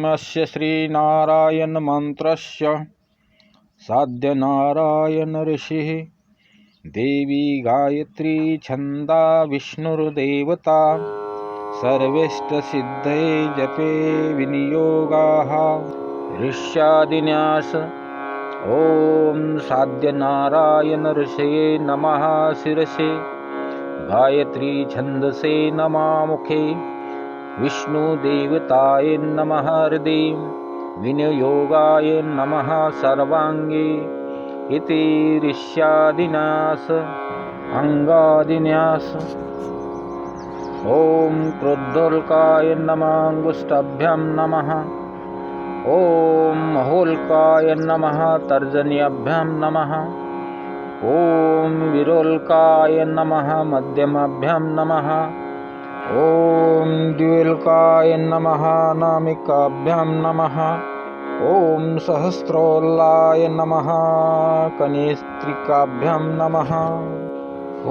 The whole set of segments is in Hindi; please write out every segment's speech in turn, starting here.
अस्य श्रीनारायणमन्त्रस्य साध्यनारायण ऋषिः देवी गायत्री छन्दा विष्णुर्देवता सर्वेष्टसिद्धये जपे विनियोगाः ऋष्यादिन्यास। ॐ साध्यनारायण ऋषये नमः शिरसे गायत्री छन्दसे नमः मुखे विष्णुदेवताय नमः हृदये विनियोगाय नमः सर्वांगे इति ऋष्यादिन्यास अंगादिन्यास। ॐ क्रोद्धोल्काय नमः अंगुष्ठाभ्यां नमः। ॐ महोल्काय नमः तर्जन्याभ्यां नमः। ॐ विरोल्काय नमः मध्यमाभ्यां नमः। ॐ द्विलोकाय नमः अनामिकाभ्यां नमः। ॐ सहस्रोल्लाय नमः कनेस्त्रिकाभ्यां नमः।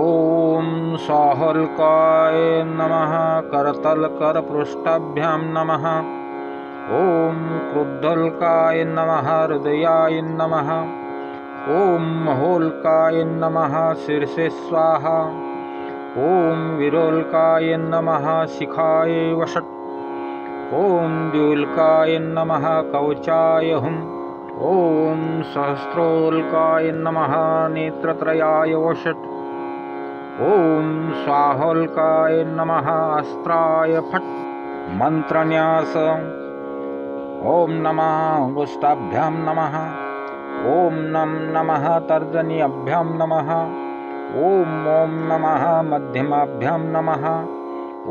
ॐ साहल्काय नमः करतलकरपृष्ठाभ्यां नमः। ॐ क्रुद्धोल्काय नमः हृदयाय नमः। ॐ महोल्काय नमः शीर्षे स्वाहा। ॐ विरोल्काय नमः शिखाय वषट्। ॐ द्युल्काय नमः कवचाय हुम्। ॐ सहस्रोल्काय नमः नेत्रत्रयाय वषट्। ॐ स्वाहोल्काय नमः अस्त्राय फट्। मंत्रन्यास। ॐ नमः अंगुष्ठाभ्यां नमः। ॐ नमः तर्जन्याभ्यां नमः। ॐ नमः मध्यमाभ्यां नमः।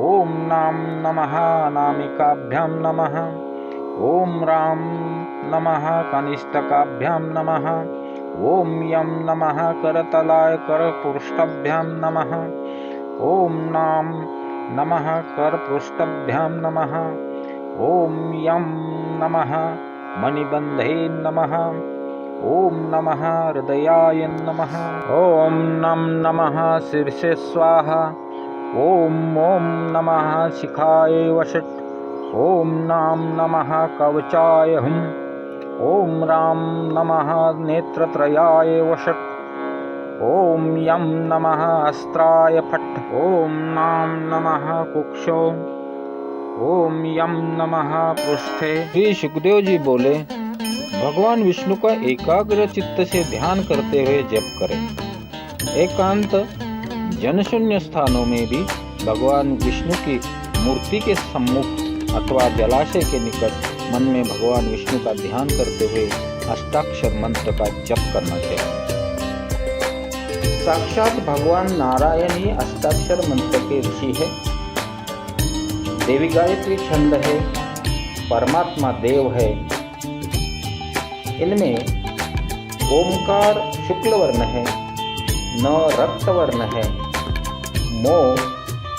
ॐ नमः अनामिकाभ्यां नमः। ॐ नमः कनिष्ठकाभ्यां नमः। ॐ नमः करतलाय करपृष्ठाभ्यां नमः। ॐ नमः करपृष्ठाभ्यां नमः। ॐ नमः मणिबन्धे नमः। ॐ नमः हृदयाय नमः। ॐ नमः शीर्षे स्वाहा। ॐ नमः शिखाय वषट्। ॐ नमः कवचाय हुम्। ॐ नमः नेत्रत्रयाय वषट्। ॐ नमः अस्त्राय फट्। ॐ नमः कुक्षौ। ॐ नमः पृष्ठे। श्री सुखदेव जी बोले, भगवान विष्णु का एकाग्र चित्त से ध्यान करते हुए जप करें। एकांत जनशून्य स्थानों में भी भगवान विष्णु की मूर्ति के सम्मुख अथवा जलाशय के निकट मन में भगवान विष्णु का ध्यान करते हुए अष्टाक्षर मंत्र का जप करना चाहिए। साक्षात भगवान नारायण ही अष्टाक्षर मंत्र के ऋषि है। देवी गायत्री छंद है, परमात्मा देव है। इनमें ओमकार शुक्ल वर्ण है, न रक्त वर्ण है, मो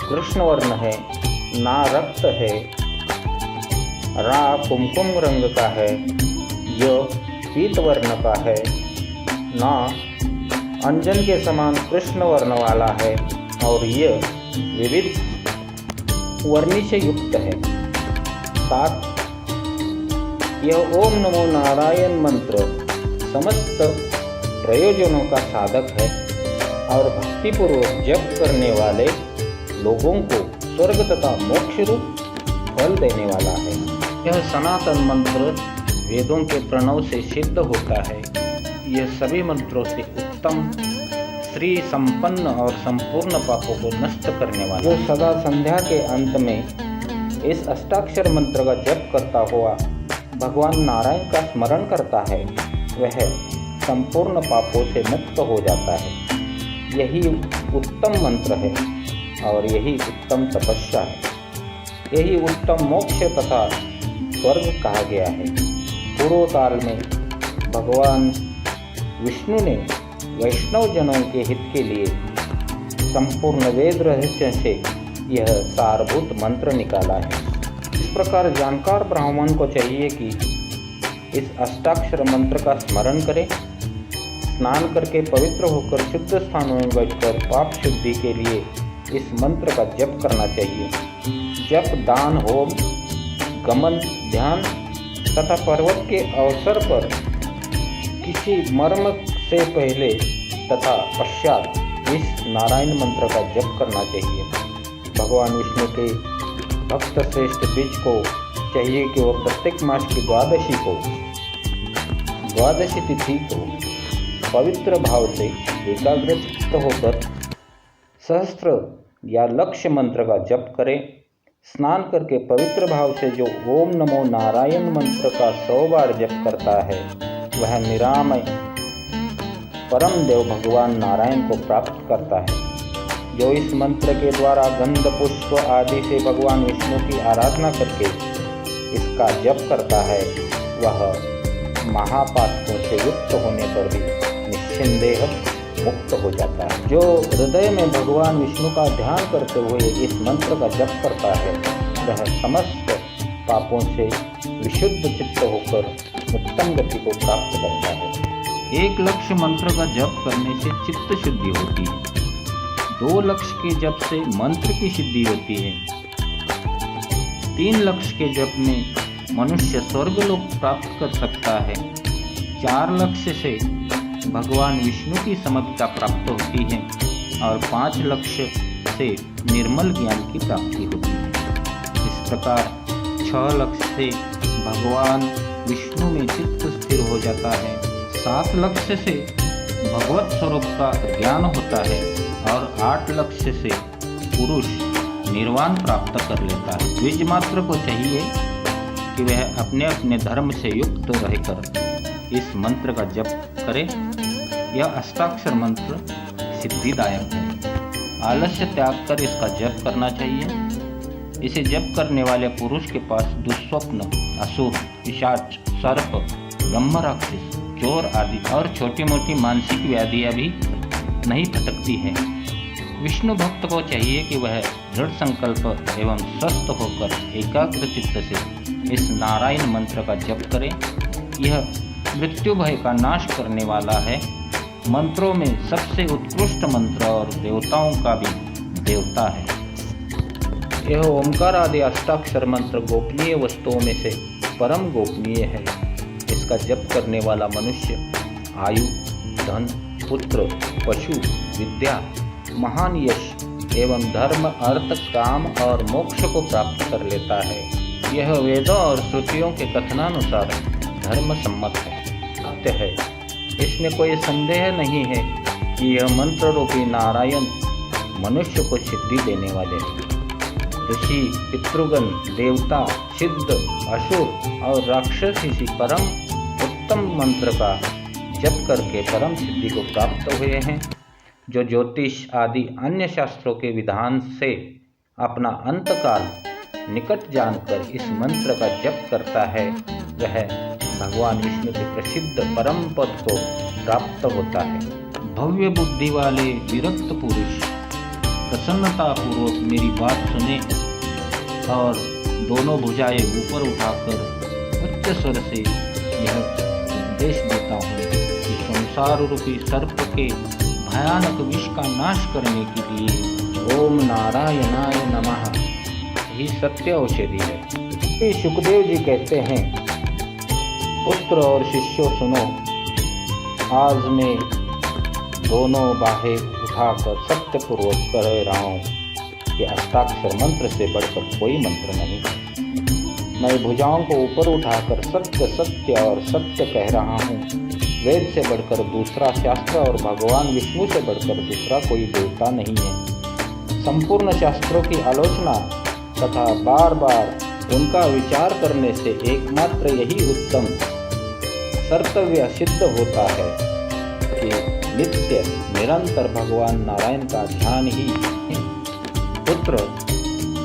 कृष्ण वर्ण है, ना रक्त है, रा कुमकुम रंग का है, य पीत वर्ण का है, ना अंजन के समान कृष्ण वर्ण वाला है और यह विविध वर्णी से युक्त है। साथ यह ओम नमो नारायण मंत्र समस्त प्रयोजनों का साधक है और भक्तिपूर्वक जप करने वाले लोगों को स्वर्ग तथा मोक्ष रूप फल देने वाला है। यह सनातन मंत्र वेदों के प्रणव से सिद्ध होता है। यह सभी मंत्रों से उत्तम, श्री संपन्न और संपूर्ण पापों को नष्ट करने वाला। जो सदा संध्या के अंत में इस अष्टाक्षर मंत्र का जप करता हुआ भगवान नारायण का स्मरण करता है, वह संपूर्ण पापों से मुक्त हो जाता है। यही उत्तम मंत्र है और यही उत्तम तपस्या है। यही उत्तम मोक्ष तथा स्वर्ग कहा गया है। पूर्व काल में भगवान विष्णु ने वैष्णव जनों के हित के लिए संपूर्ण वेद रहस्य से यह सारभूत मंत्र निकाला है। इस प्रकार जानकार ब्राह्मण को चाहिए कि इस अष्टाक्षर मंत्र का स्मरण करें, स्नान करके पवित्र होकर शुद्ध स्थानों में बैठकर पाप शुद्धि के लिए इस मंत्र का जप करना चाहिए। जप, दान, होम, गमन, ध्यान तथा पर्वत के अवसर पर किसी मर्म से पहले तथा पश्चात इस नारायण मंत्र का जप करना चाहिए। भगवान विष्णु के भक्त श्रेष्ठ द्विज को चाहिए कि वह प्रत्येक मास की द्वादशी तिथि को पवित्र भाव से एकाग्रचित्त होकर सहस्त्र या लक्ष्य मंत्र का जप करें। स्नान करके पवित्र भाव से जो ओम नमो नारायण मंत्र का 100 बार जप करता है वह निरामय परम देव भगवान नारायण को प्राप्त करता है। जो इस मंत्र के द्वारा गंध पुष्प आदि से भगवान विष्णु की आराधना करके इसका जप करता है वह महापातकों से युक्त होने पर भी निस्संदेह मुक्त हो जाता है। जो हृदय में भगवान विष्णु का ध्यान करते हुए इस मंत्र का जप करता है वह समस्त पापों से विशुद्ध चित्त होकर उत्तम गति को प्राप्त करता है। 1 लक्ष्य मंत्र का जप करने से चित्त शुद्धि होती है। 2 लक्ष्य के जप से मंत्र की सिद्धि होती है। 3 लक्ष्य के जप में मनुष्य स्वर्गलोक प्राप्त कर सकता है। 4 लक्ष्य से भगवान विष्णु की समता प्राप्त होती है और 5 लक्ष्य से निर्मल ज्ञान की प्राप्ति होती है। इस प्रकार 6 लक्ष्य से भगवान विष्णु में चित्त स्थिर हो जाता है। 7 लक्ष्य से भगवत स्वरूप का ज्ञान होता है और 8 लक्ष्य से पुरुष निर्वाण प्राप्त कर लेता है। द्विज मात्र को चाहिए कि वह अपने अपने धर्म से युक्त रहकर इस मंत्र का जप करे। यह अष्टाक्षर मंत्र सिद्धिदायक है। आलस्य त्याग कर इसका जप करना चाहिए। इसे जप करने वाले पुरुष के पास दुस्वप्न, असुर, पिशाच, सर्प, ब्रह्म राक्षस, चोर आदि और छोटी मोटी मानसिक व्याधियां भी नहीं फटकती है। विष्णु भक्त को चाहिए कि वह दृढ़ संकल्प एवं स्वस्थ होकर एकाग्र चित्त से इस नारायण मंत्र का जप करे। यह मृत्यु भय का नाश करने वाला है। मंत्रों में सबसे उत्कृष्ट मंत्र और देवताओं का भी देवता है। यह ओंकार आदि अष्टाक्षर मंत्र गोपनीय वस्तुओं में से परम गोपनीय है। इसका जप करने वाला मनुष्य आयु, धन, पुत्र, पशु, विद्या, महान यश एवं धर्म, अर्थ, काम और मोक्ष को प्राप्त कर लेता है। यह वेदों और श्रुतियों के कथनानुसार धर्म सम्मत है, सत्य है। इसमें कोई संदेह नहीं है कि यह मंत्र रूपी नारायण मनुष्य को सिद्धि देने वाले हैं। ऋषि, पितृगण, देवता, सिद्ध, असुर और राक्षस इसी परम उत्तम मंत्र का जप करके परम सिद्धि को प्राप्त हुए हैं। जो ज्योतिष आदि अन्य शास्त्रों के विधान से अपना अंतकाल निकट जानकर इस मंत्र का जप करता है वह भगवान विष्णु के प्रसिद्ध परम पद को प्राप्त होता है। भव्य बुद्धि वाले विरक्त पुरुष प्रसन्नतापूर्वक मेरी बात सुने और दोनों भुजाएं ऊपर उठाकर उच्च स्वर से यह उपदेश देता हूँ कि संसार रूपी सर्प के भयानक विष का नाश करने के लिए ओम नारायणाय नमः ही सत्य औषधि है। सुखदेव जी कहते हैं, पुत्र और शिष्यों सुनो, आज मैं दोनों बाहें उठाकर सत्यपूर्वक कह रहा हूँ कि अष्टाक्षर मंत्र से बढ़कर कोई मंत्र नहीं। मैं भुजाओं को ऊपर उठाकर सत्य सत्य और सत्य कह रहा हूँ। वेद से बढ़कर दूसरा शास्त्र और भगवान विष्णु से बढ़कर दूसरा कोई देवता नहीं है। संपूर्ण शास्त्रों की आलोचना तथा बार बार उनका विचार करने से एकमात्र यही उत्तम कर्तव्य सिद्ध होता है कि नित्य निरंतर भगवान नारायण का ध्यान ही है। पुत्र,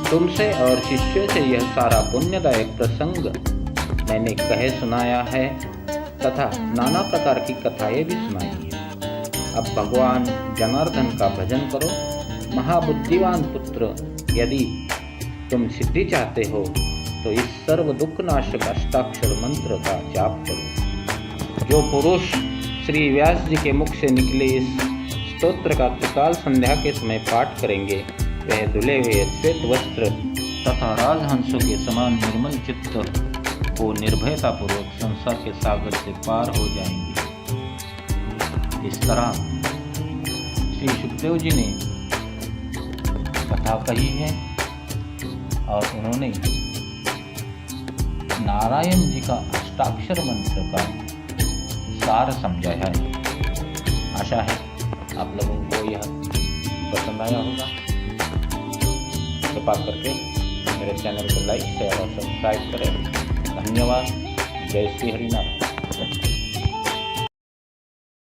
तुमसे और शिष्य से यह सारा पुण्यदायक प्रसंग मैंने कहे सुनाया है तथा नाना प्रकार की कथाएं भी सुनाई हैं। अब भगवान जनार्दन का भजन करो। महाबुद्धिवान पुत्र, यदि तुम सिद्धि चाहते हो तो इस सर्व दुख नाशक अष्टाक्षर मंत्र का जाप करो। जो पुरुष श्री व्यास जी के मुख से निकले इस स्तोत्र का त्रिकाल संध्या के समय पाठ करेंगे वह धुले हुए श्वेत वस्त्र तथा राजहंसों के समान निर्मल चित्त हो निर्भयतापूर्वक संसार के सागर से पार हो जाएंगे। इस तरह श्री सुखदेव जी ने कथा कही है और उन्होंने नारायण जी का अष्टाक्षर मंत्र का सार समझाया है। आशा है आप लोगों को यह पसंद आया होगा। कृपा करके मेरे चैनल को लाइक शेयर और सब्सक्राइब करें। धन्यवाद। जय श्री हरिनारायण।